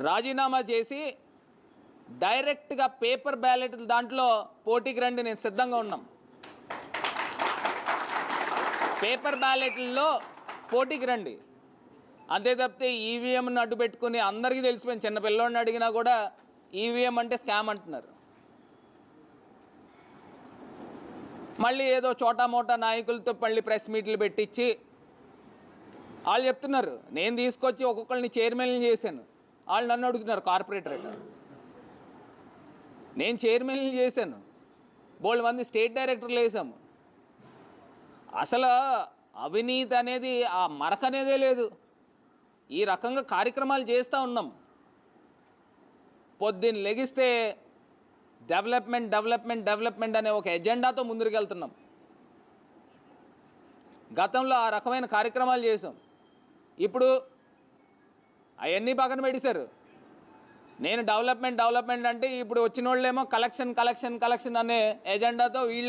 రాజీనామా చేసి డైరెక్ట్గా పేపర్ బ్యాలెట్ దాంట్లో పోటీకి రండి, నేను సిద్ధంగా ఉన్నాం. పేపర్ బ్యాలెట్లలో పోటీకి రండి. అంతే తప్పితే ఈవీఎంను అడ్డు పెట్టుకుని అందరికీ తెలిసిపోయింది, చిన్న పిల్లోడిని అడిగినా కూడా ఈవీఎం అంటే స్కామ్ అంటున్నారు. మళ్ళీ ఏదో చోటా మోటా నాయకులతో మళ్ళీ ప్రెస్ మీట్లు పెట్టించి వాళ్ళు చెప్తున్నారు నేను తీసుకొచ్చి ఒక్కొక్కరిని చైర్మన్లు చేశాను. వాళ్ళు నన్ను అడుగుతున్నారు కార్పొరేటర్. నేను చైర్మన్లు చేశాను, బోల్డ్ మంది స్టేట్ డైరెక్టర్లు వేసాము. అసలు అవినీతి అనేది ఆ మరక అనేదే లేదు. ఈ రకంగా కార్యక్రమాలు చేస్తూ ఉన్నాం. పొద్దున్న లెగిస్తే డెవలప్మెంట్ డెవలప్మెంట్ డెవలప్మెంట్ అనే ఒక ఎజెండాతో ముందుకు వెళ్తున్నాం. గతంలో ఆ రకమైన కార్యక్రమాలు చేసాం. ఇప్పుడు అవన్నీ పక్కన పెట్టేశారు. నేను డెవలప్మెంట్ డెవలప్మెంట్ అంటే ఇప్పుడు వచ్చిన వాళ్ళేమో కలెక్షన్ కలెక్షన్ కలెక్షన్ అనే ఎజెండాతో వీళ్ళు